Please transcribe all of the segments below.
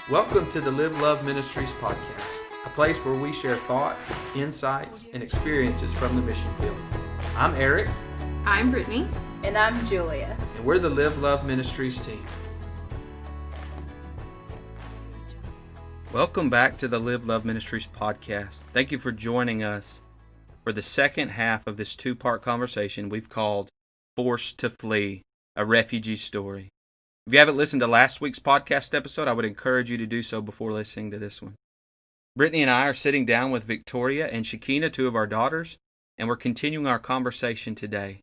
Welcome to the Live Love Ministries podcast, a place where we share thoughts, insights, and experiences from the mission field. I'm Eric. I'm Brittany. And I'm Julia. And we're the Live Love Ministries team. Welcome back to the Live Love Ministries podcast. Thank you for joining us for the second half of this two-part conversation we've called Forced to Flee, a Refugee Story. If you haven't listened to last week's podcast episode, I would encourage you to do so before listening to this one. Brittany and I are sitting down with Victoria and Shakina, two of our daughters, and we're continuing our conversation today.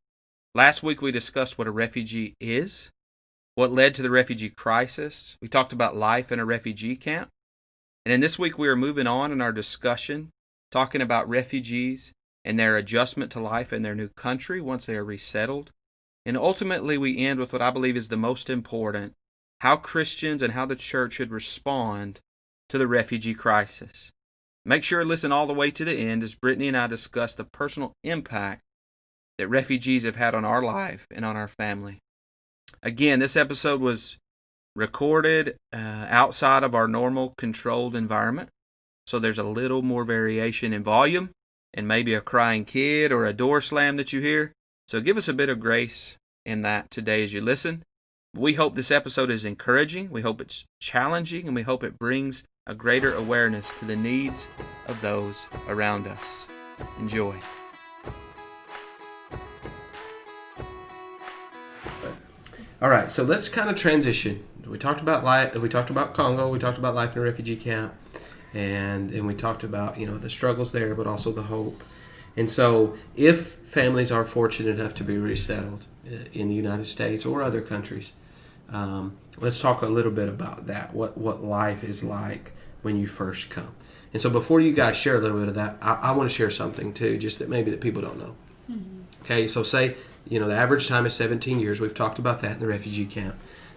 Last week we discussed what a refugee is, what led to the refugee crisis. We talked about life in a refugee camp. And in this week we are moving on in our discussion, talking about refugees and their adjustment to life in their new country once they are resettled. And ultimately, we end with what I believe is the most important, how Christians and how the church should respond to the refugee crisis. Make sure to listen all the way to the end as Brittany and I discuss the personal impact that refugees have had on our life and on our family. Again, this episode was recorded outside of our normal controlled environment, so there's a little more variation in volume and maybe a crying kid or a door slam that you hear. So give us a bit of grace in that today as you listen. We hope this episode is encouraging, we hope it's challenging, and we hope it brings a greater awareness to the needs of those around us. Enjoy. All right, so let's kind of transition. We talked about life. We talked about Congo. We talked about life in a refugee camp, and we talked about the struggles there, but also the hope. And so, if families are fortunate enough to be resettled in the United States or other countries, let's talk a little bit about that. What life is like when you first come. And so, before you guys share a little bit of that, I want to share something too, just that people don't know. Mm-hmm. Okay, so say the average time is 17 years. We've talked about that in the refugee camp.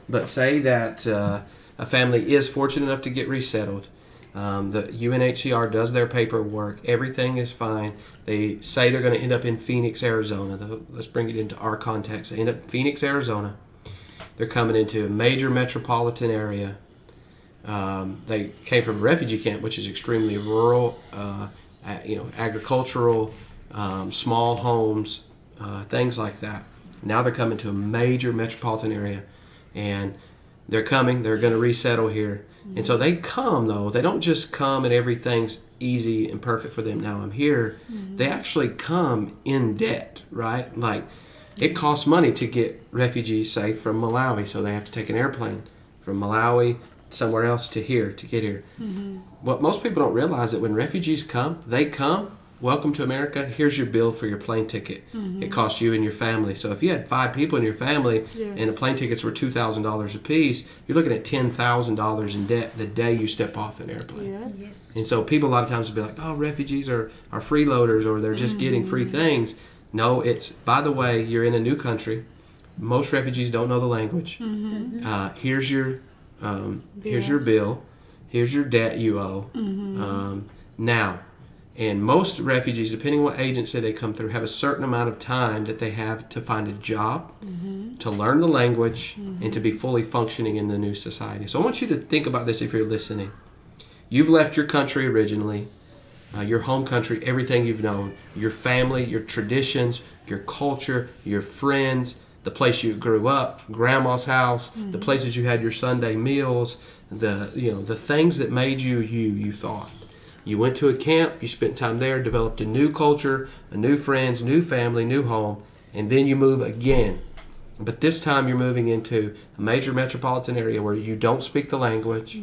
But say that a family is fortunate enough to get resettled. The UNHCR does their paperwork. Everything is fine. They say they're going to end up in Phoenix, Arizona. Let's bring it into our context. They end up in Phoenix, Arizona. They're coming into a major metropolitan area. They came from a refugee camp, which is extremely rural, agricultural, small homes, things like that. Now they're coming to a major metropolitan area, and they're going to resettle here. And so they come, though. They don't just come and everything's easy and perfect for them. Now I'm here. Mm-hmm. They actually come in debt, right? Like, it costs money to get refugees, say, from Malawi. So they have to take an airplane from Malawi somewhere else to get here. Mm-hmm. What most people don't realize that when refugees come, welcome to America, here's your bill for your plane ticket. Mm-hmm. It costs you and your family. So if you had 5 people in your family and the plane tickets were $2,000 a piece, you're looking at $10,000 in debt the day you step off an airplane. Yeah. Yes. And so people a lot of times will be like, oh, refugees are freeloaders, or they're just getting free things. No, it's, by the way, you're in a new country. Most refugees don't know the language. Mm-hmm. Here's your bill. Here's your debt you owe. Mm-hmm. Now, and most refugees, depending on what agency they come through, have a certain amount of time that they have to find a job, to learn the language, and to be fully functioning in the new society. So I want you to think about this if you're listening. You've left your country originally, your home country, everything you've known, your family, your traditions, your culture, your friends, the place you grew up, grandma's house, the places you had your Sunday meals, the things that made you thought. You went to a camp, you spent time there, developed a new culture, new friends, new family, new home, and then you move again. But this time you're moving into a major metropolitan area where you don't speak the language,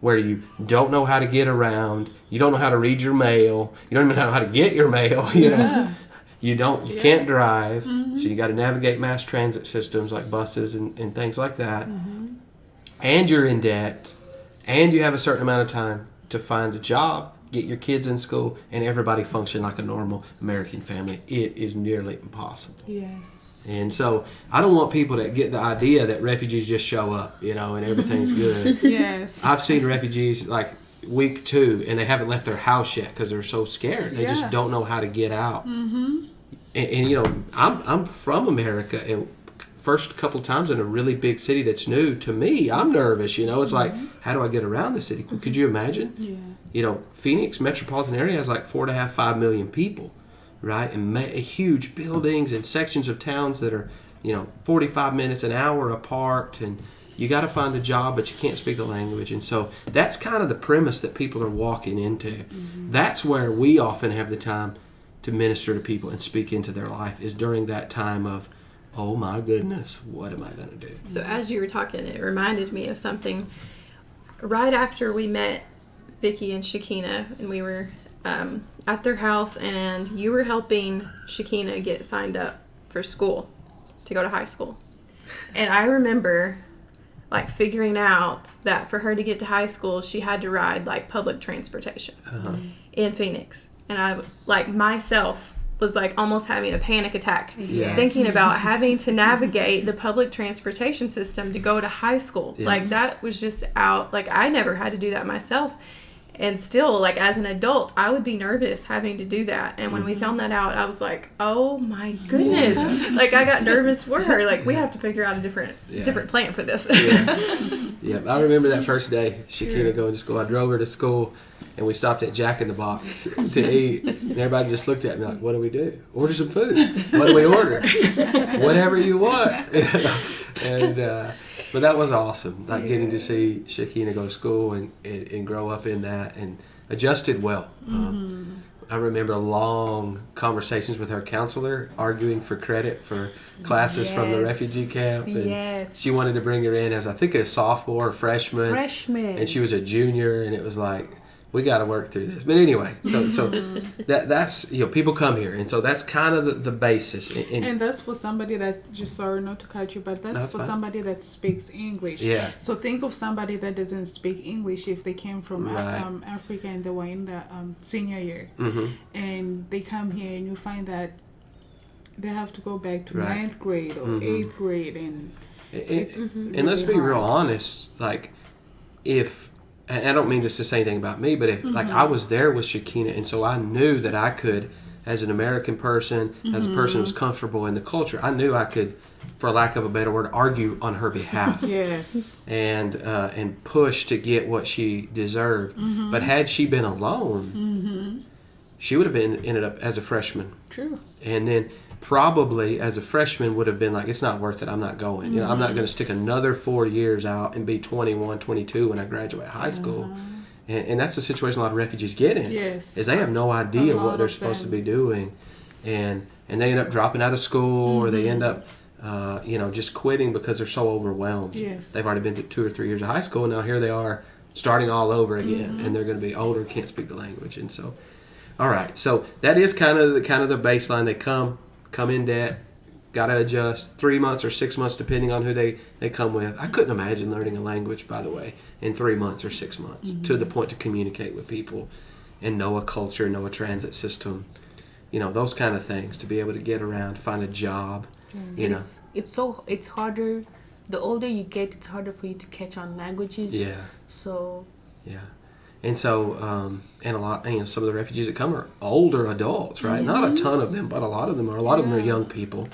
where you don't know how to get around, you don't know how to read your mail, you don't even know how to get your mail, You can't drive, so you got to navigate mass transit systems like buses and things like that. And you're in debt, and you have a certain amount of time to find a job, get your kids in school, and everybody function like a normal American family. It is nearly impossible. Yes. And so I don't want people to get the idea that refugees just show up, and everything's good. Yes. I've seen refugees like week 2, and they haven't left their house yet because they're so scared. They just don't know how to get out. Mm-hmm. And I'm from America, and first couple times in a really big city that's new to me, I'm nervous. It's like, how do I get around the city? Could you imagine? Yeah. Phoenix metropolitan area has like 4.5 million people, right? And huge buildings and sections of towns that are 45 minutes, an hour apart, and you got to find a job, but you can't speak the language. And so that's kind of the premise that people are walking into. That's where we often have the time to minister to people and speak into their life, is during that time of, oh my goodness, what am I going to do? So as you were talking, it reminded me of something. Right after we met Vicky and Shakina, and we were at their house, and you were helping Shakina get signed up for school, to go to high school. And I remember figuring out that for her to get to high school, she had to ride public transportation in Phoenix. And I myself was almost having a panic attack, thinking about having to navigate the public transportation system to go to high school. That was just out. I never had to do that myself. And still, as an adult, I would be nervous having to do that. And when we found that out, I was like, oh my goodness. I got nervous for her. We have to figure out a different plan for this. I remember that first day, Shakina going to school. I drove her to school, and we stopped at Jack in the Box to eat. And everybody just looked at me like, what do we do? Order some food. What do we order? Whatever you want. But that was awesome, getting to see Shakina go to school and grow up in that, and adjusted well. I remember long conversations with her counselor, arguing for credit for classes from the refugee camp. And she wanted to bring her in as, I think, a sophomore or freshman. And she was a junior, and it was like, we got to work through this. But anyway, so that's, people come here. And so that's kind of the basis. And that's for somebody that, just sorry not to cut you, but that's for fine. Somebody that speaks English. Yeah. So think of somebody that doesn't speak English if they came from Africa and they were in the senior year. And they come here and you find that they have to go back to 9th grade or 8th grade. And let's be real honest, and I don't mean this to say anything about me, but if I was there with Shakina, and so I knew that I could, as an American person, as a person who was comfortable in the culture, I knew I could, for lack of a better word, argue on her behalf. And push to get what she deserved. But had she been alone, she would have ended up as a freshman. True. And then probably as a freshman would have been like, it's not worth it, I'm not going. I'm not going to stick another 4 years out and be 21, 22 when I graduate high school. And that's the situation a lot of refugees get in, is they have no idea what they're supposed to be doing. And they end up dropping out of school, or they end up just quitting because they're so overwhelmed. They've already been to 2 or 3 years of high school, and now here they are starting all over again, and they're going to be older, can't speak the language. And so, all right, so that is kind of the baseline. They come in debt, got to adjust 3 months or 6 months depending on who they come with. I couldn't imagine learning a language, by the way, in 3 months or 6 months, to the point to communicate with people and know a culture, know a transit system, those kind of things, to be able to get around, to find a job. It's harder. The older you get, it's harder for you to catch on languages. And so, and a lot, some of the refugees that come are older adults, right? Not a ton of them, but a lot of them are. A lot of them are young people.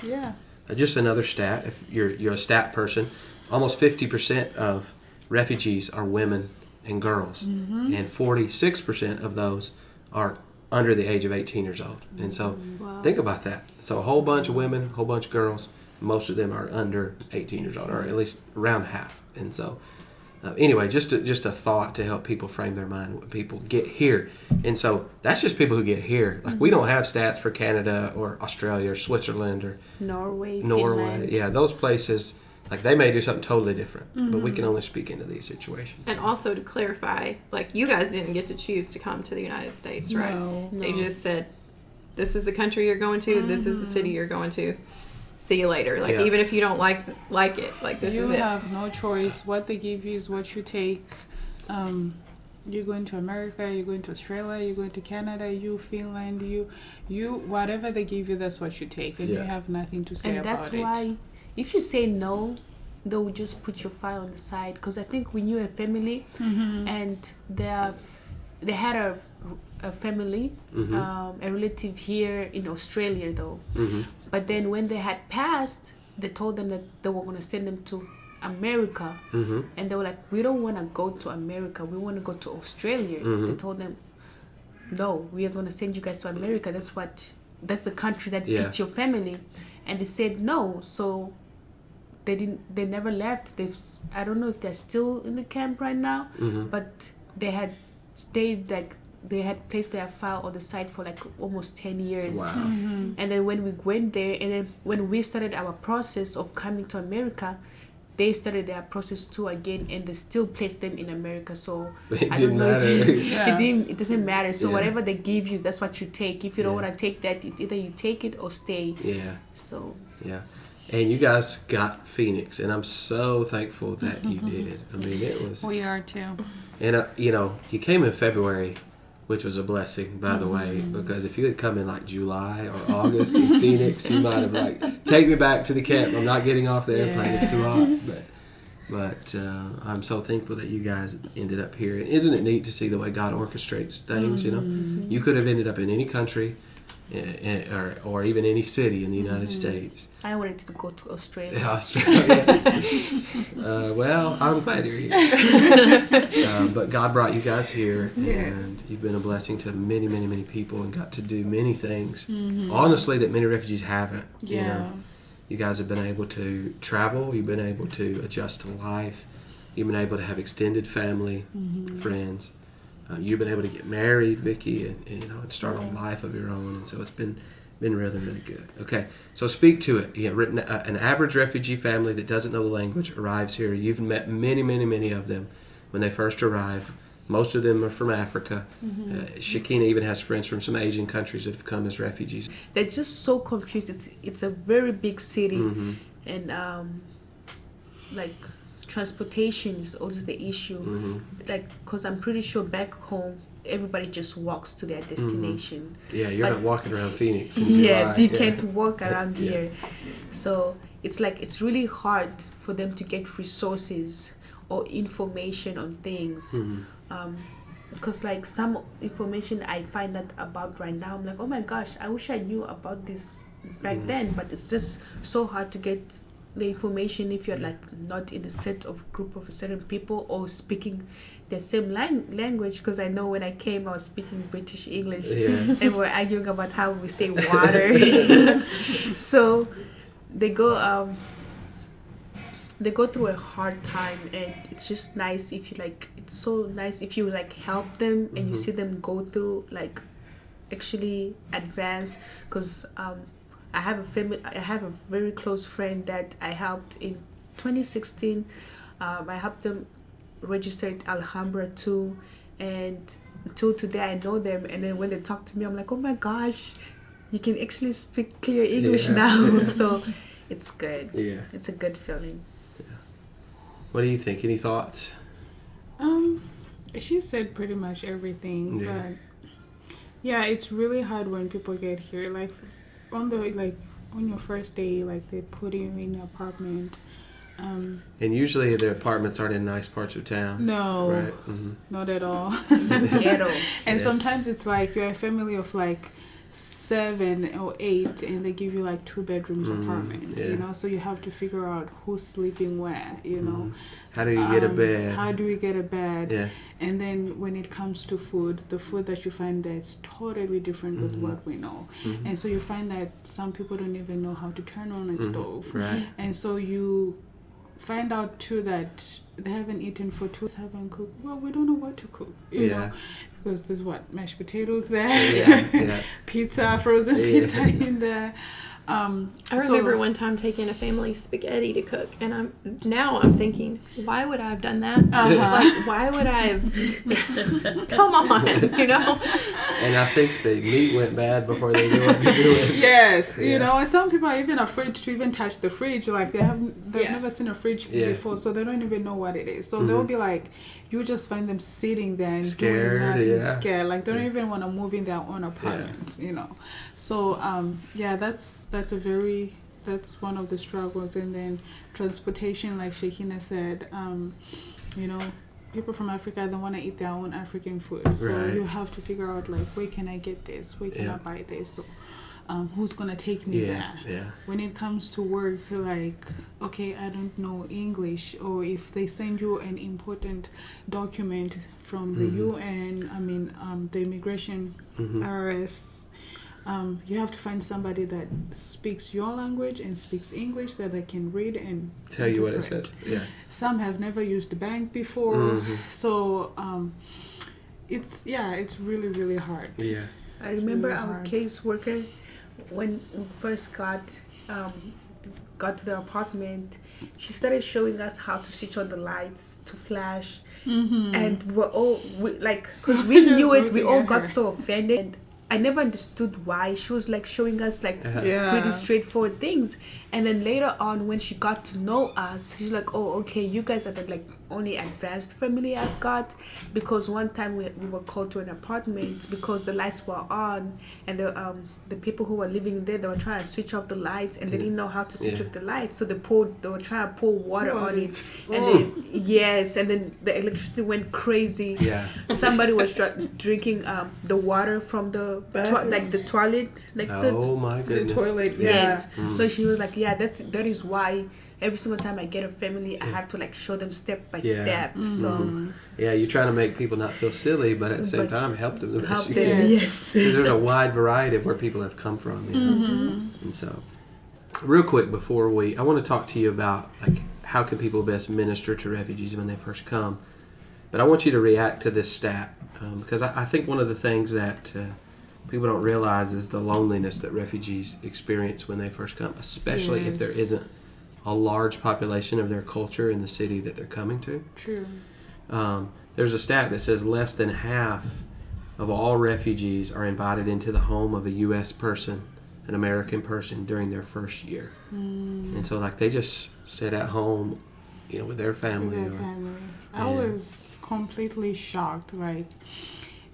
Just another stat, if you're a stat person, almost 50% of refugees are women and girls, and 46% of those are under the age of 18 years old. And so, think about that. So a whole bunch of women, a whole bunch of girls, most of them are under 18 years old, or at least around half. And so, anyway, just a thought to help people frame their mind when people get here. And so that's just people who get here. We don't have stats for Canada or Australia or Switzerland or Norway. Finland. Yeah, those places, they may do something totally different, but we can only speak into these situations. And also to clarify, you guys didn't get to choose to come to the United States, right? No. They just said, this is the country you're going to, this is the city you're going to. See you later. Even if you don't like it, this is it. You have no choice. What they give you is what you take. You're going to America, you're going to Australia, you're going to Canada, Finland, you whatever they give you, that's what you take, and you have nothing to say about it. And that's why, if you say no, they will just put your file on the side. Because I think when you're a family, and they had a family, a relative here in Australia, though. But then when they had passed, they told them that they were going to send them to America. And they were like, we don't want to go to America. We want to go to Australia. They told them, no, we are going to send you guys to America. That's the country that beats your family. And they said no. So they never left. I don't know if they're still in the camp right now, but they had stayed, like, they had placed their file on the site for like almost 10 years. Wow. And then when we went there, and then when we started our process of coming to America, they started their process too again, and they still placed them in America. So It I didn't don't know matter. if it doesn't matter. So Yeah. whatever they give you, that's what you take. If you don't Yeah. want to take that, either you take it or stay. Yeah. So Yeah. And you guys got Phoenix, and I'm so thankful that you did. I mean, it was... We are too. And, you know, you came in February, which was a blessing, by the way, because if you had come in like July or August in Phoenix, you might have like, take me back to the camp. I'm not getting off the airplane. It's too hot. But I'm so thankful that you guys ended up here. Isn't it neat to see the way God orchestrates things, you know? You could have ended up in any country or even any city in the United States. I wanted to go to Australia. Australia. Well, I'm glad you're here. But God brought you guys here, and you've been a blessing to many, many, many people, and got to do many things, honestly, that many refugees haven't. You know? You guys have been able to travel. You've been able to adjust to life. You've been able to have extended family, friends. You've been able to get married, Vicky, and you know, and start a life of your own. And so it's been really, really good. Okay, so speak to it. You know, written an average refugee family that doesn't know the language arrives here. You've met many, many, many of them when they first arrive. Most of them are from Africa. Shakina even has friends from some Asian countries that have come as refugees. They're just so confused. It's a very big city, and like transportation is always the issue. Like, because I'm pretty sure back home everybody just walks to their destination. Yeah, you're not walking around Phoenix in Yes, July. you can't walk around here. So it's like it's really hard for them to get resources or information on things. Because like some information I find out about right now, I'm like, oh my gosh, I wish I knew about this back then. But it's just so hard to get the information if you're like not in a set of group of certain people or speaking the same language. Because I know when I came, I was speaking British English, and we're arguing about how we say water. So they go through a hard time, and it's just nice if you like. It's so nice if you like help them and you see them go through, like actually advance. Because I have a very close friend that I helped in 2016. I helped them register at Alhambra too, and until today I know them. And then when they talk to me, I'm like, oh my gosh, you can actually speak clear English now. So it's good. Yeah, it's a good feeling. What do you think? Any thoughts? She said pretty much everything. But yeah, it's really hard when people get here. Like on your first day, like they put you in an apartment. And usually the apartments aren't in nice parts of town. No, right? Not at all. Ghetto. And sometimes it's like you're a family of like 7 or 8, and they give you like 2 bedrooms apartments. You know, so you have to figure out who's sleeping where. You know, how do you get a bed? How do we get a bed? Yeah. And then when it comes to food, the food that you find there is totally different with what we know. And so you find that some people don't even know how to turn on a stove. Right. And so you find out too that they haven't eaten for 2 days, haven't cooked. Well, we don't know what to cook, you know, because there's mashed potatoes there, pizza, frozen pizza in there. I remember one time taking a family spaghetti to cook, and I'm thinking, why would I have done that? Like, why would I have? Come on, you know. And I think the meat went bad before they knew what to do with it. Yes, you know, and some people are even afraid to even touch the fridge. Like they've never seen a fridge before, so they don't even know what it is. So they'll be like, you just find them sitting there and scared, doing nothing, scared. Like they don't even want to move in their own apartments, you know. So that's one of the struggles. And then transportation, like Shakina said, you know, people from Africa, they want to eat their own African food. So you have to figure out like, where can I get this? Where can I buy this? So who's gonna take me there? Yeah. When it comes to work, like, okay, I don't know English, or if they send you an important document from the UN, the immigration IRS, you have to find somebody that speaks your language and speaks English that they can read and tell you what it interpret. says. Yeah. Some have never used the bank before, so it's really, really hard. Yeah. I remember really our hard. caseworker when we first got to the apartment. She started showing us how to switch on the lights to flash, and because we knew it, we all got so offended. And I never understood why. She was like showing us like pretty straightforward things, and then later on when she got to know us, she's like, oh, okay, you guys are the like only advanced family I've got, because one time we were called to an apartment because the lights were on, and the people who were living there, they were trying to switch off the lights, and they didn't know how to switch off the lights, so they were trying to pour water on it, and then the electricity went crazy. Somebody was drinking the water from the the toilet, My goodness. The toilet. Yes. So she was like, that is why every single time I get a family, I have to like show them step by step. So you're trying to make people not feel silly, but at the same time help them the best you them. can. Yes. Because there's a wide variety of where people have come from. And so, real quick before I want to talk to you about like how can people best minister to refugees when they first come. But I want you to react to this stat because I think one of the things that people don't realize is the loneliness that refugees experience when they first come, especially if there isn't a large population of their culture in the city that they're coming to. True. There's a stat that says less than half of all refugees are invited into the home of a U.S. person, an American person, during their first year. And so like they just sit at home, with their family. I was completely shocked. Like,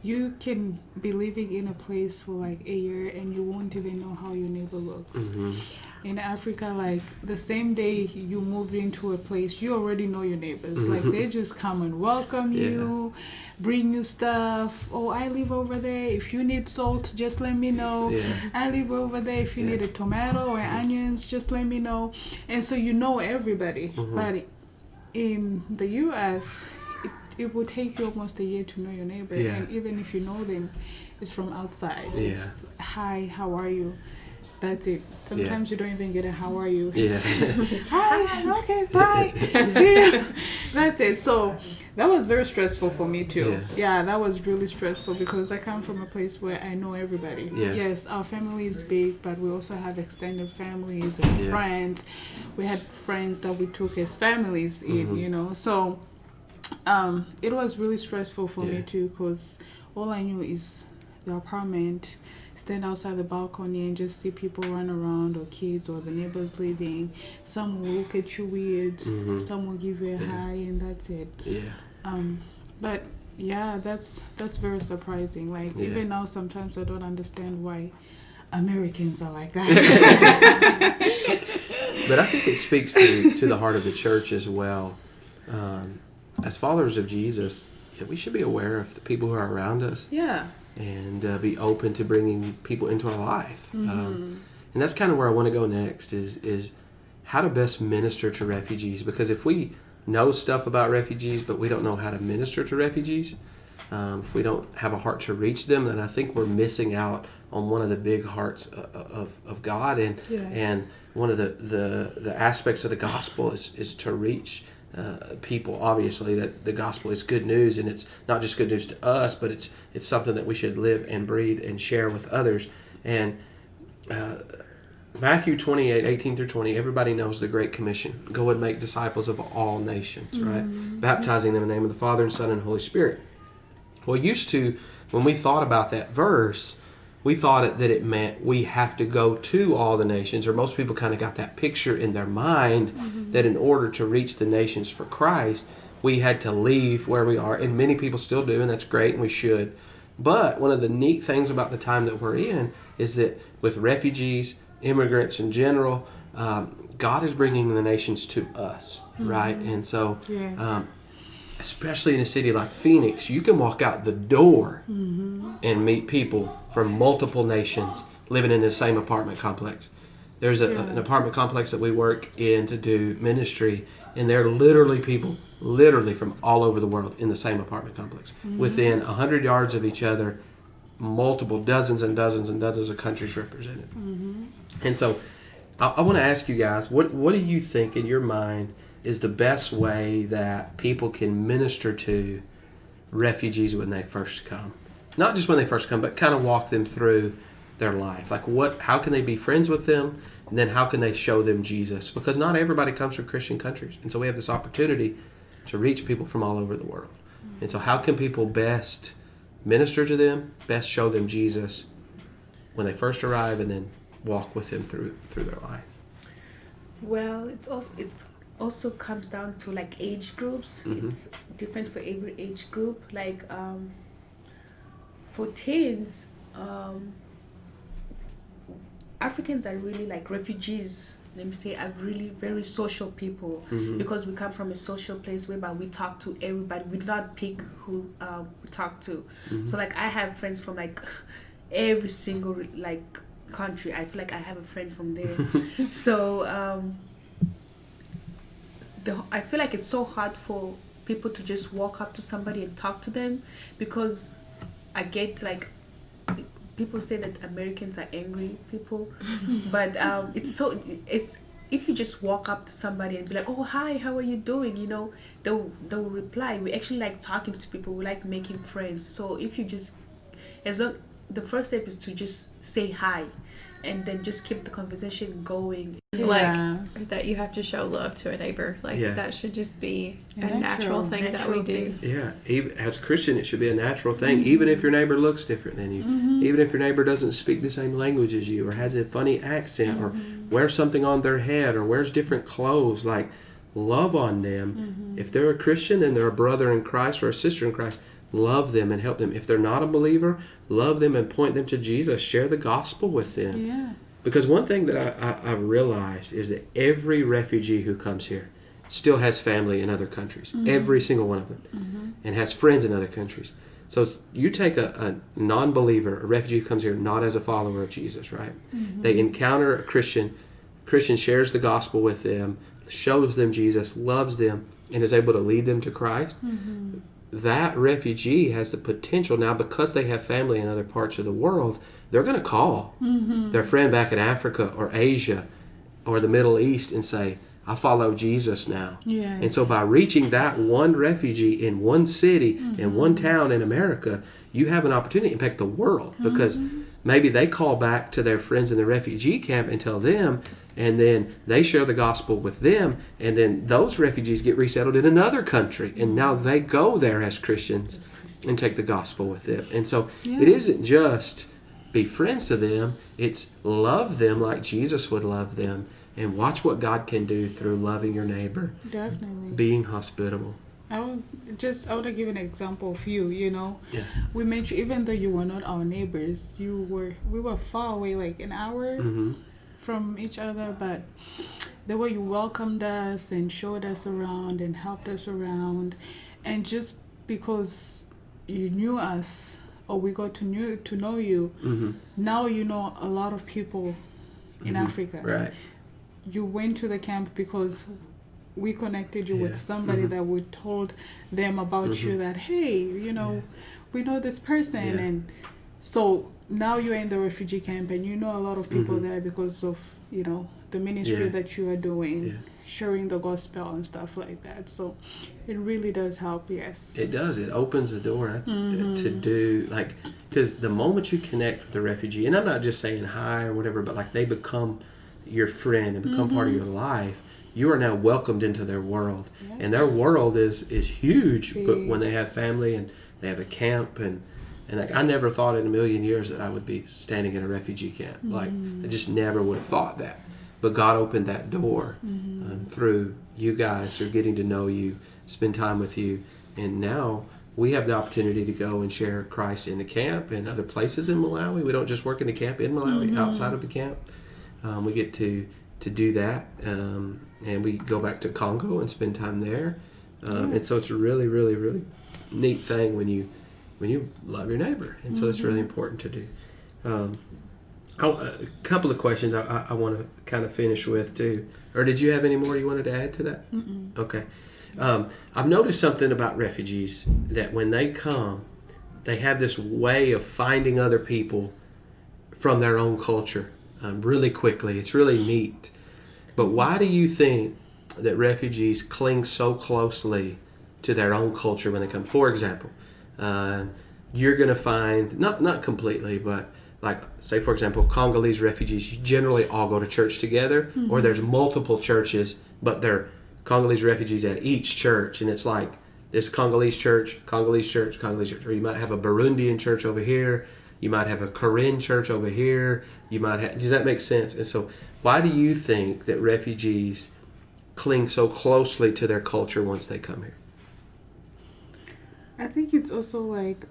you can be living in a place for like a year and you won't even know how your neighbor looks. In Africa, like the same day you move into a place, you already know your neighbors. Like they just come and welcome you, bring you stuff. Oh, I live over there. If you need salt, just let me know. I live over there. If you need a tomato or onions, just let me know. And so you know everybody. But in the U.S., it will take you almost a year to know your neighbor, and even if you know them, it's from outside. It's, hi, how are you? That's it. Sometimes you don't even get a how are you. Hi, okay, bye. See you. That's it. So that was very stressful for me too. That was really stressful because I come from a place where I know everybody. Yes, our family is big, but we also have extended families and friends. We had friends that we took as families in, so it was really stressful for me too, because all I knew is the apartment, stand outside the balcony and just see people run around, or kids, or the neighbors leaving. Some will look at you weird, some will give you a hi, and that's it. But that's very surprising. Like even now, sometimes I don't understand why Americans are like that. But I think it speaks to the heart of the church as well. As followers of Jesus, we should be aware of the people who are around us. And be open to bringing people into our life. And that's kind of where I want to go next is how to best minister to refugees. Because if we know stuff about refugees, but we don't know how to minister to refugees, if we don't have a heart to reach them, then I think we're missing out on one of the big hearts of God. And one of the aspects of the gospel is to reach people. Obviously that the gospel is good news, and it's not just good news to us, but it's something that we should live and breathe and share with others. And Matthew 28:18-20, everybody knows the Great Commission. Go and make disciples of all nations, right? Baptizing them in the name of the Father and Son and Holy Spirit. Well, used to, when we thought about that verse, we thought that it meant we have to go to all the nations, or most people kind of got that picture in their mind that in order to reach the nations for Christ, we had to leave where we are, and many people still do, and that's great, and we should. But one of the neat things about the time that we're in is that with refugees, immigrants in general, God is bringing the nations to us, right? And so especially in a city like Phoenix, you can walk out the door and meet people from multiple nations living in the same apartment complex. There's an apartment complex that we work in to do ministry, and there are literally people, from all over the world in the same apartment complex, within 100 yards of each other, multiple dozens and dozens and dozens of countries represented. And so I want to ask you guys, what do you think in your mind is the best way that people can minister to refugees when they first come? Not just when they first come, but kind of walk them through their life. Like how can they be friends with them? And then how can they show them Jesus? Because not everybody comes from Christian countries. And so we have this opportunity to reach people from all over the world. And so how can people best minister to them, best show them Jesus when they first arrive, and then walk with them through their life? Well, it's also comes down to like age groups. It's different for every age group. Like for teens, Africans are really like refugees. Let me say, are really very social people because we come from a social place whereby we talk to everybody. We do not pick who we talk to. So like I have friends from like every single like country. I feel like I have a friend from there. So I feel like it's so hard for people to just walk up to somebody and talk to them, because I get like people say that Americans are angry people, but it's if you just walk up to somebody and be like, oh hi, how are you doing, you know, they'll reply. We actually like talking to people, we like making friends. So if you just, the first step is to just say hi and then just keep the conversation going. Like that you have to show love to a neighbor. Like that should just be a natural thing that we do. Yeah, even as a Christian, it should be a natural thing. Even if your neighbor looks different than you, even if your neighbor doesn't speak the same language as you, or has a funny accent, or wears something on their head, or wears different clothes, like love on them. If they're a Christian and they're a brother in Christ or a sister in Christ, love them and help them. If they're not a believer, love them and point them to Jesus. Share the gospel with them. Yeah. Because one thing that I've realized is that every refugee who comes here still has family in other countries. Every single one of them. And has friends in other countries. So you take a non-believer, a refugee who comes here not as a follower of Jesus, right? They encounter a Christian. Christian shares the gospel with them, shows them Jesus, loves them, and is able to lead them to Christ. That refugee has the potential now, because they have family in other parts of the world, they're going to call their friend back in Africa or Asia or the Middle East and say, I follow Jesus now. Yes. And so by reaching that one refugee in one city, in one town in America, you have an opportunity to impact the world, because maybe they call back to their friends in the refugee camp and tell them, and then they share the gospel with them, and then those refugees get resettled in another country, and now they go there as Christians and take the gospel with them. And so it isn't just be friends to them, it's love them like Jesus would love them, and watch what God can do through loving your neighbor. Definitely. Being hospitable. I would give an example of you, you know. Yeah. We mentioned, even though you were not our neighbors, we were far away, like an hour from each other, but the way you welcomed us and showed us around and helped us around, and just because you knew us, or we got to know you, now you know a lot of people in Africa. Right. You went to the camp because we connected you with somebody that we told them about you, that, hey, you know, we know this person. And so now you're in the refugee camp and you know a lot of people there because of, you know, the ministry that you are doing, sharing the gospel and stuff like that. So it really does help, yes. It does. It opens the door. That's to do, like, because the moment you connect with the refugee, and I'm not just saying hi or whatever, but like they become your friend and become part of your life, you are now welcomed into their world. And their world is huge. But when they have family and they have a camp, and like, I never thought in a million years that I would be standing in a refugee camp. Like, I just never would have thought that. But God opened that door through you guys, through getting to know you, spend time with you. And now we have the opportunity to go and share Christ in the camp and other places in Malawi. We don't just work in the camp in Malawi, outside of the camp. We get to do that, and we go back to Congo and spend time there. And so it's a really, really, really neat thing when you love your neighbor. And so it's really important to do. A couple of questions I want to kind of finish with too. Or did you have any more you wanted to add to that? Mm-mm. Okay. I've noticed something about refugees, that when they come, they have this way of finding other people from their own culture really quickly. It's really neat. But why do you think that refugees cling so closely to their own culture when they come? For example, you're going to find, not completely, but like, say, for example, Congolese refugees, you generally all go to church together, or there's multiple churches, but they're Congolese refugees at each church, and it's like this Congolese church, Congolese church, Congolese church. Or you might have a Burundian church over here, you might have a Korean church over here, you might have, does that make sense? And so why do you think that refugees cling so closely to their culture once they come here? I think it's also like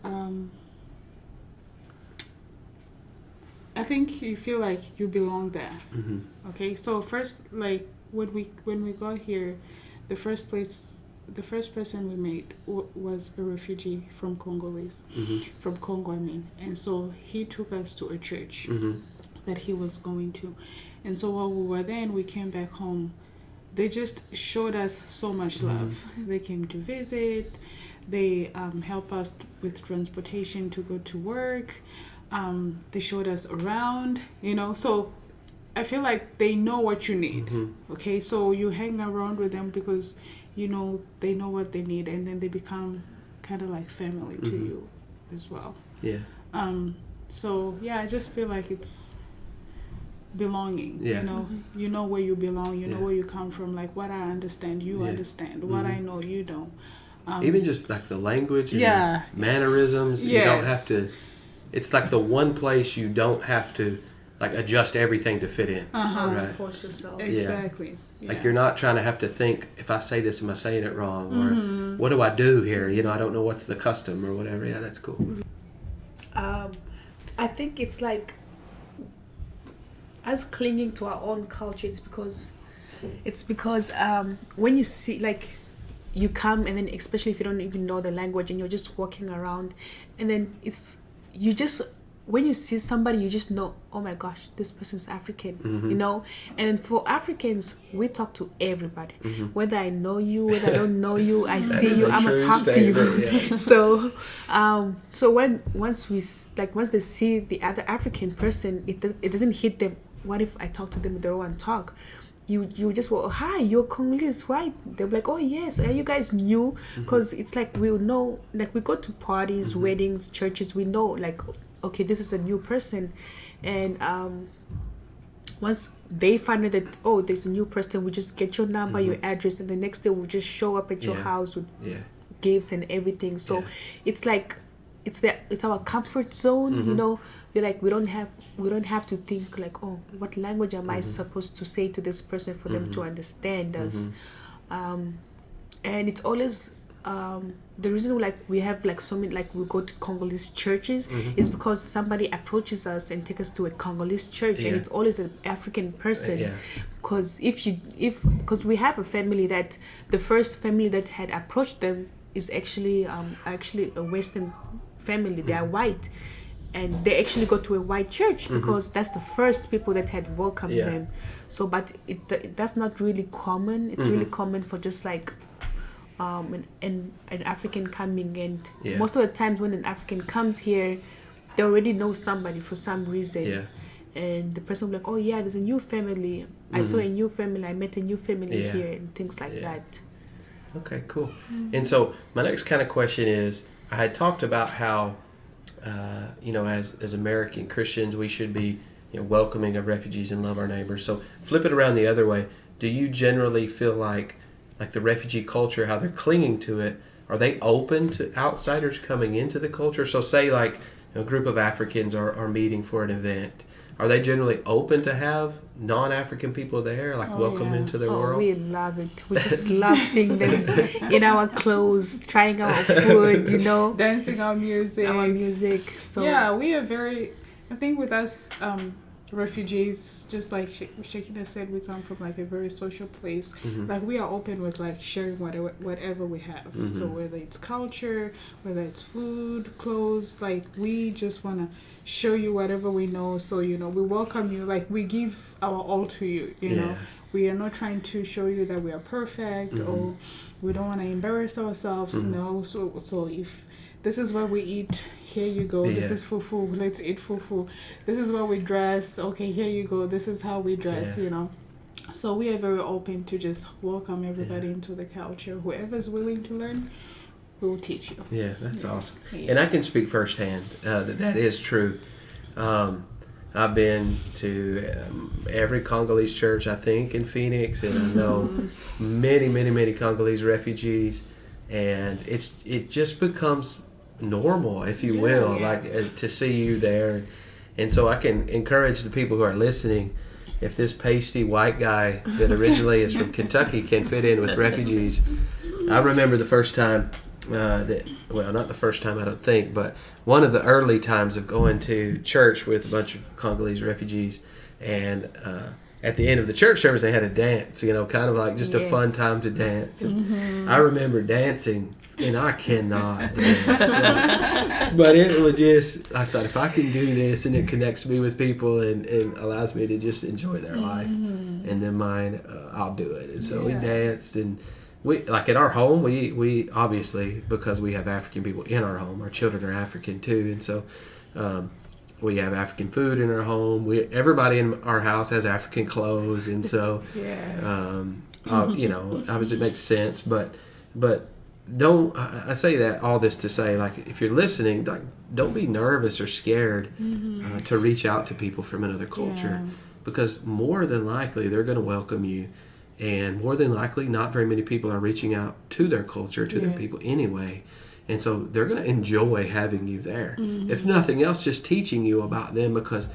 I think you feel like you belong there. Mm-hmm. Okay, so first, like when we got here, the first person we met was a refugee from from Congo, I mean, and so he took us to a church that he was going to, and so while we were there and we came back home, they just showed us so much love. They came to visit, they helped us with transportation to go to work. They showed us around, so I feel like they know what you need. Okay, so you hang around with them because they know what they need, and then they become kind of like family to you as well. Yeah. So yeah, I just feel like it's belonging. Yeah. You know where you belong, you know where you come from. Like what I understand, you understand. What I know, you don't. Even just like the language and mannerisms, you don't have to. It's like the one place you don't have to like adjust everything to fit in. Right. Right? Force yourself. Exactly. Yeah. Like you're not trying to have to think, if I say this, am I saying it wrong? Or what do I do here? I don't know what's the custom or whatever. Yeah, that's cool. I think it's like us clinging to our own culture. It's because when you see, like, you come, and then especially if you don't even know the language and you're just walking around, and then when you see somebody, you just know, oh my gosh, this person's African, And for Africans, we talk to everybody, whether I know you, whether I don't know you, I see you, I'm gonna talk to you. Yeah. So once they see the other African person, it doesn't hit them. What if I talk to them with their own talk? You just go, hi, you're Congolese, right? They're like, oh yes, are you guys new? Because it's like we know, like we go to parties, weddings, churches, we know, like, okay, this is a new person, and once they find out that, oh, there's a new person, we just get your number, your address, and the next day we'll just show up at your house with gifts and everything. So it's like it's our comfort zone. We're like, we don't have to think like, oh, what language am I supposed to say to this person for them to understand us. And it's always the reason like we have like so many, like we go to Congolese churches is because somebody approaches us and take us to a Congolese church, and it's always an African person. Because because we have a family that the first family that had approached them is actually a Western family. They are white, and they actually go to a white church because that's the first people that had welcomed them. So, but that's not really common. It's really common for just like an African coming, and most of the times when an African comes here, they already know somebody for some reason. And the person will be like, oh yeah, there's a new family. I saw a new family. I met a new family here, and things like that. Okay, cool. And so my next kind of question is, I had talked about how as American Christians, we should be welcoming of refugees and love our neighbors. So flip it around the other way. Do you generally feel like the refugee culture, how they're clinging to it, are they open to outsiders coming into the culture? So say like a group of Africans are meeting for an event. Are they generally open to have non-African people there, welcome into their world? We love it. We just love seeing them in our clothes, trying our food, dancing our music. So yeah, we are very. I think with us, refugees, just like Shakina said, we come from like a very social place. Like we are open with like sharing whatever we have. So whether it's culture, whether it's food, clothes, like we just want to show you whatever we know. So, you know, we welcome you, like we give our all to you, you know. We are not trying to show you that we are perfect or we don't want to embarrass ourselves, no. So if this is what we eat, here you go. This is fufu. Let's eat fufu. This is what we dress. Okay, here you go. This is how we dress, you know. So we are very open to just welcome everybody into the culture. Whoever's willing to learn, we'll teach you. Yeah, that's awesome. Yeah. And I can speak firsthand that is true. I've been to every Congolese church, I think, in Phoenix, and I know many Congolese refugees, and it just becomes normal, if you will, like to see you there. And so I can encourage the people who are listening, if this pasty white guy that originally is from Kentucky can fit in with refugees. I remember the first time not the first time, I don't think, but one of the early times of going to church with a bunch of Congolese refugees, and at the end of the church service they had a dance, you know, kind of like just a fun time to dance. And I remember dancing, and I cannot dance. But it was just, I thought, if I can do this and it connects me with people and allows me to just enjoy their life and then mine, I'll do it. And so we danced, and we, like in our home, we obviously, because we have African people in our home, our children are African too, and so we have African food in our home. Everybody in our house has African clothes, and so you know, obviously it makes sense. But don't, I say that all this to say, like, if you're listening, like, don't be nervous or scared to reach out to people from another culture, because more than likely they're going to welcome you. And more than likely, not very many people are reaching out to their culture, to their people anyway. And so they're going to enjoy having you there. If nothing else, just teaching you about them, because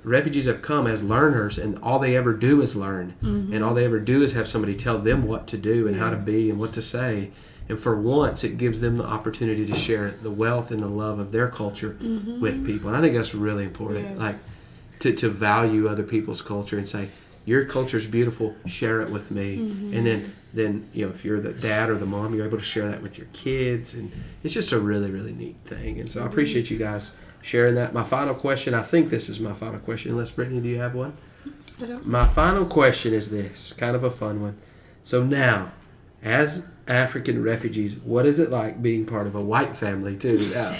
refugees have come as learners, and all they ever do is learn. And all they ever do is have somebody tell them what to do and how to be and what to say. And for once, it gives them the opportunity to share the wealth and the love of their culture with people. And I think that's really important, like to value other people's culture and say, your culture's beautiful, share it with me. And then you know, if you're the dad or the mom, you're able to share that with your kids, and it's just a really, really neat thing. And so I appreciate you guys sharing that. My final question, I think this is my final question, unless Brittany, do you have one? I don't. My final question is this, kind of a fun one. So now, as African refugees, what is it like being part of a white family too now?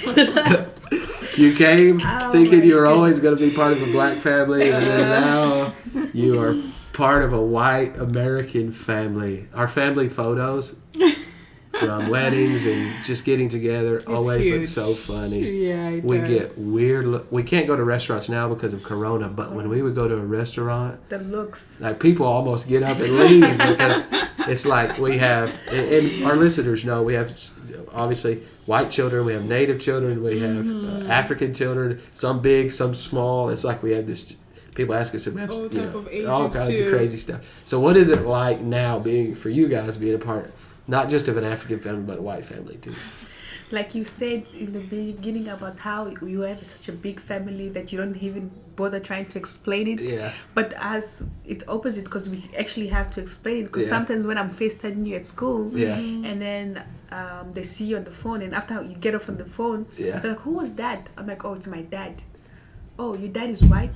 You came thinking you were always going to be part of a black family, and then now you are part of a white American family. Our family photos from weddings and just getting together always look so funny. Yeah, it we does. get weird we can't go to restaurants now because of Corona, but when we would go to a restaurant, The looks. like, people almost get up and leave because it's like we have, and our listeners know, we have obviously white children, we have native children, we have African children, some big, some small. It's like we have this, people ask us, we have, All you type know, of ages all kinds too. of crazy stuff. So what is it like now for you guys being a part, not just of an African family, but a white family too? Like you said in the beginning about how you have such a big family that you don't even bother trying to explain it. Yeah. But as it's opposite, because we actually have to explain it. Because sometimes when I'm FaceTiming you at school, and then they see you on the phone, and after you get off on the phone, they're like, "Who was that?" I'm like, "Oh, it's my dad." "Oh, your dad is white?"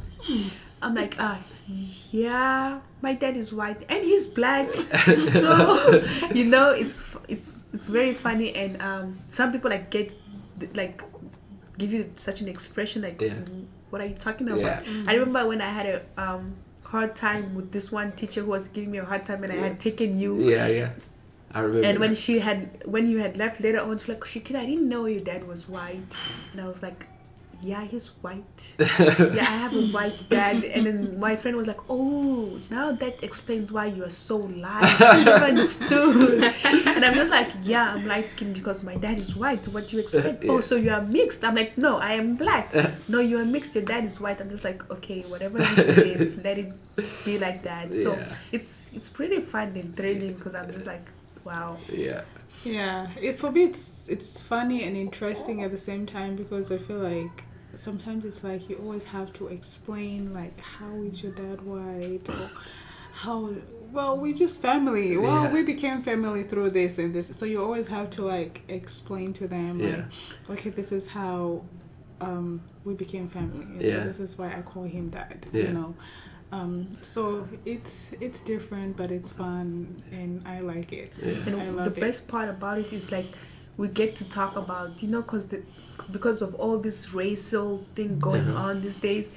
I'm like, yeah, my dad is white and he's black. So, you know, it's very funny, and some people like give you such an expression like, what are you talking about? I remember when I had a hard time with this one teacher who was giving me a hard time, and I had taken you. Yeah. I remember. And when you had left later on, she's like, "Shakira, I didn't know your dad was white," and I was like, "Yeah, he's white. Yeah, I have a white dad." And then my friend was like, "Oh, now that explains why you are so light. I never understood." And I'm just like, "Yeah, I'm light skinned because my dad is white. What do you expect?" "Oh, so you are mixed." I'm like, "No, I am black." "No, you are mixed. Your dad is white." I'm just like, "Okay, whatever you believe, let it be like that." So it's pretty fun and thrilling, because I'm just like, wow. Yeah, for me it's funny and interesting at the same time, because I feel like sometimes it's like you always have to explain, like, how is your dad white, or how, well, we just family. Well, Yeah. we became family through this and this. So you always have to, like, explain to them, like, okay, this is how we became family. So this is why I call him dad, you know. So it's different, but it's fun, and I like it. And I love the best part about it is, like, we get to talk about, you know, because of all this racial thing going on these days,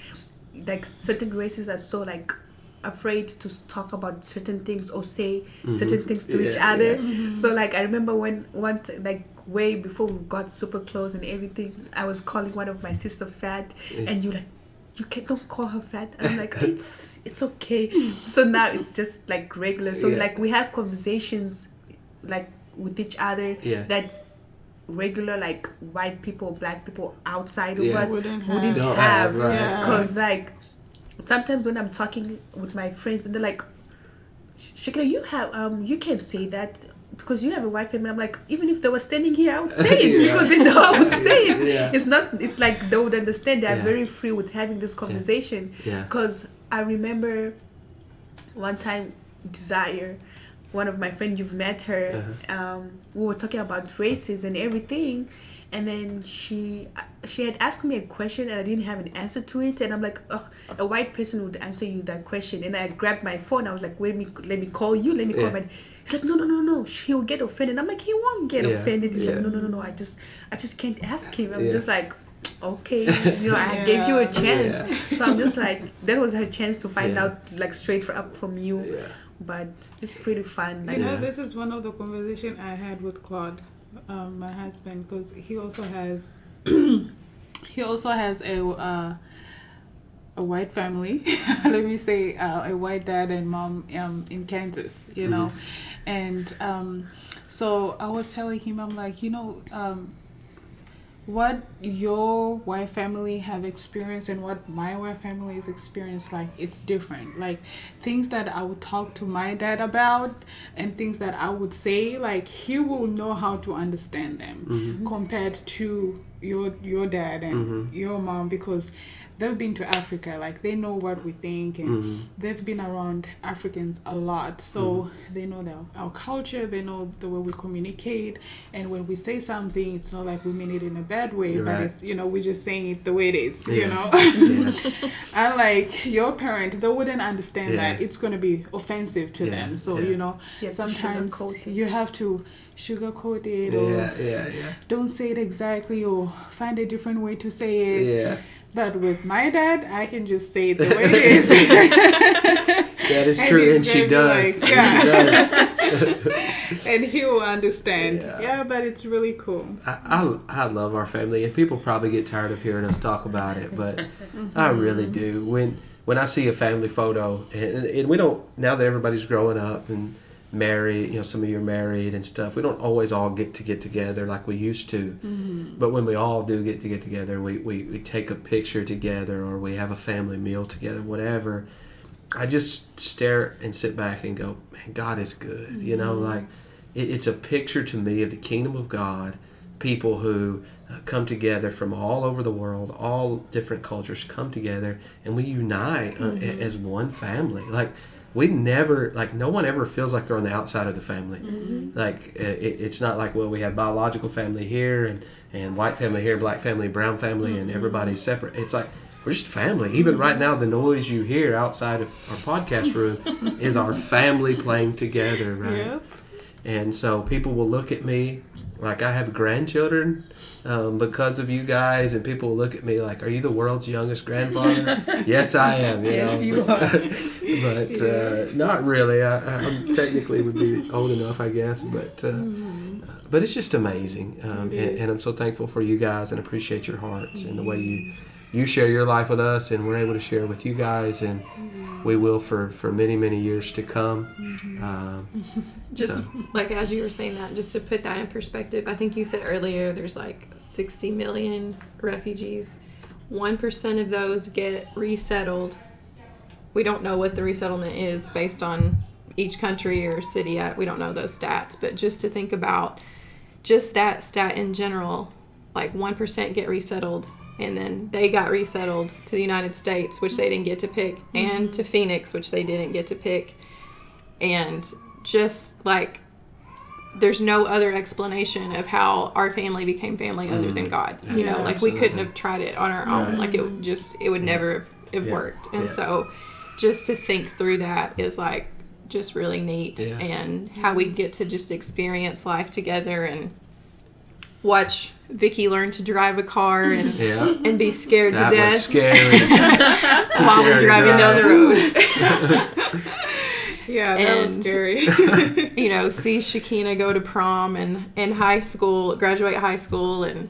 like, certain races are so, like, afraid to talk about certain things or say certain things to each other. So, like, I remember when like, way before we got super close and everything, I was calling one of my sister fat, and you like, you don't call her fat. And I'm like, it's okay. So now it's just like regular. So like, we have conversations like with each other that's regular, like, white people, black people outside of us wouldn't have. Because like, sometimes when I'm talking with my friends and they're like, Shakira, you can't say that because you have a white family. I'm like, even if they were standing here, I would say it because they know I would say it. It's like they would understand. They are very free with having this conversation. Because I remember one time, Desire, one of my friends, you've met her, we were talking about races and everything, and then she had asked me a question and I didn't have an answer to it, and I'm like, oh, a white person would answer you that question. And I grabbed my phone. I was like, let me call you. Let me call my. He's like, no, he'll get offended. I'm like, he won't get offended. He's like, no, I just can't ask him. I'm just like, okay, I gave you a chance. So I'm just like, that was her chance to find out, like, straight up from you. But it's pretty fun. Like, this is one of the conversations I had with Claude, my husband, because he also has a white family. Let me say a white dad and mom in Kansas, you know. And so I was telling him, I'm like, what your white family have experienced and what my white family has experienced, like, it's different. Like, things that I would talk to my dad about and things that I would say, like, he will know how to understand them compared to your dad and your mom, because they've been to Africa, like, they know what we think, and they've been around Africans a lot, so they know our culture, they know the way we communicate, and when we say something, it's not like we mean it in a bad way, but it's, we're just saying it the way it is, you know. Unlike your parent, they wouldn't understand that it's going to be offensive to them, so sometimes you have to sugarcoat it, or don't say it exactly, or find a different way to say it. But with my dad, I can just say it the way it is. That is true, and she does. Like, and he will understand. But it's really cool. I love our family, and people probably get tired of hearing us talk about it, but I really do. When I see a family photo, and we don't, now that everybody's growing up and married, some of you are married and stuff, we don't always all get together like we used to, but when we all do get together, we take a picture together, or we have a family meal together, whatever, I just stare and sit back and go, man, God is good. Like, it's a picture to me of the kingdom of God, people who come together from all over the world, all different cultures come together, and we unite as one family. Like, we never, like, no one ever feels like they're on the outside of the family. Like, it's not like, well, we have biological family here and white family here, black family, brown family, and everybody's separate. It's like, we're just family. Even right now, the noise you hear outside of our podcast room is our family playing together, right? And so people will look at me like I have grandchildren because of you guys, and people will look at me like, are you the world's youngest grandfather? Yes, I am. Yes, you are. But not really. I technically would be old enough, I guess. But it's just amazing. And I'm so thankful for you guys and appreciate your hearts and the way you share your life with us, and we're able to share with you guys, and we will for many, many years to come. Like, as you were saying that, just to put that in perspective, I think you said earlier there's like 60 million refugees. 1% of those get resettled. We don't know what the resettlement is based on each country or city. We don't know those stats, but just to think about just that stat in general, like 1% get resettled, And then they got resettled to the United States, which they didn't get to pick, and to Phoenix, which they didn't get to pick. And just like, there's no other explanation of how our family became family other than God. You know, like we couldn't have tried it on our own. Like it would never have worked. And so just to think through that is like just really neat, and how we get to just experience life together and watch Vicky learn to drive a car and be scared to death. That was scary. While we're driving down the road. Yeah, that was scary. You know, see Shakina go to prom and high school, graduate high school, and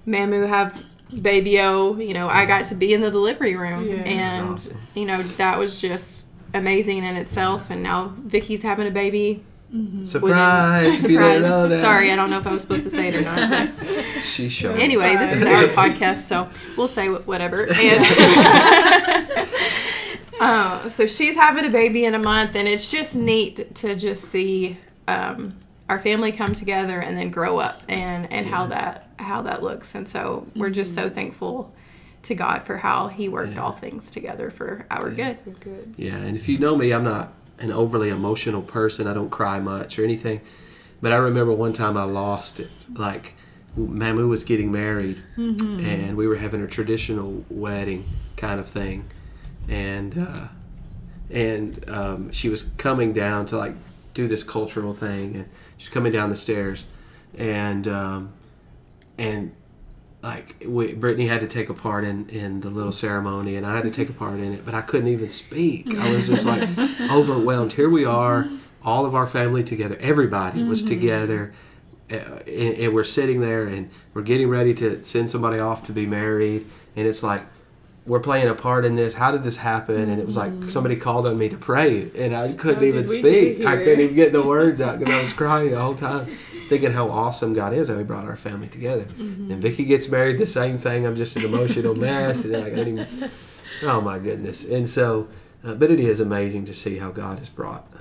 Mamu have baby-o. You know, I got to be in the delivery room. Yeah. And, awesome. You know, that was just amazing in itself. And now Vicky's having a baby. Mm-hmm. Surprise! If you didn't know that. Sorry, I don't know if I was supposed to say it or not. She showed. Anyway, this is our podcast, so we'll say whatever. And so she's having a baby in a month, and it's just neat to just see our family come together and then grow up, and how that looks. And so we're just so thankful to God for how He worked all things together for our good. Yeah, and if you know me, I'm not an overly emotional person. I don't cry much or anything. But I remember one time I lost it. Like, Mamu was getting married, and we were having a traditional wedding kind of thing. And she was coming down to, like, do this cultural thing. And she's coming down the stairs. And Brittany had to take a part in the little ceremony, and I had to take a part in it, but I couldn't even speak. I was just like overwhelmed. Here we are, all of our family together. Everybody was together, and we're sitting there, and we're getting ready to send somebody off to be married, and it's like, we're playing a part in this. How did this happen? And it was like somebody called on me to pray, and I couldn't even speak. I couldn't even get the words out because I was crying the whole time, thinking how awesome God is that He brought our family together. And Vicky gets married, the same thing. I'm just an emotional mess, and I can't even. Oh my goodness! And so, but it is amazing to see how God has brought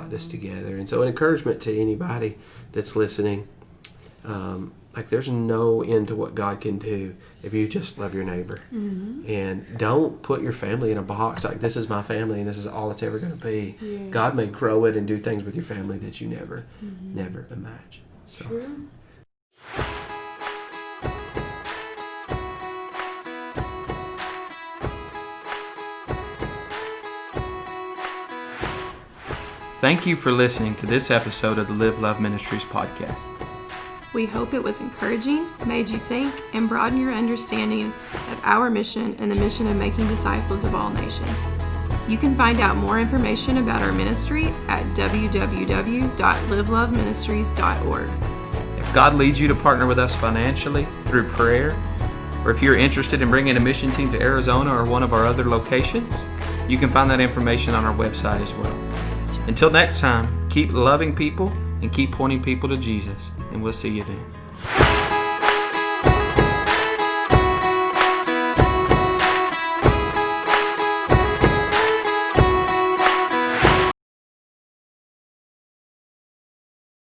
this together. And so, an encouragement to anybody that's listening. Like, there's no end to what God can do if you just love your neighbor. And don't put your family in a box like, this is my family and this is all it's ever going to be. God may grow it and do things with your family that you never imagined. So. True. Thank you for listening to this episode of the Live Love Ministries podcast. We hope it was encouraging, made you think, and broadened your understanding of our mission and the mission of making disciples of all nations. You can find out more information about our ministry at www.liveloveministries.org. If God leads you to partner with us financially through prayer, or if you're interested in bringing a mission team to Arizona or one of our other locations, you can find that information on our website as well. Until next time, keep loving people and keep pointing people to Jesus, and we'll see you then.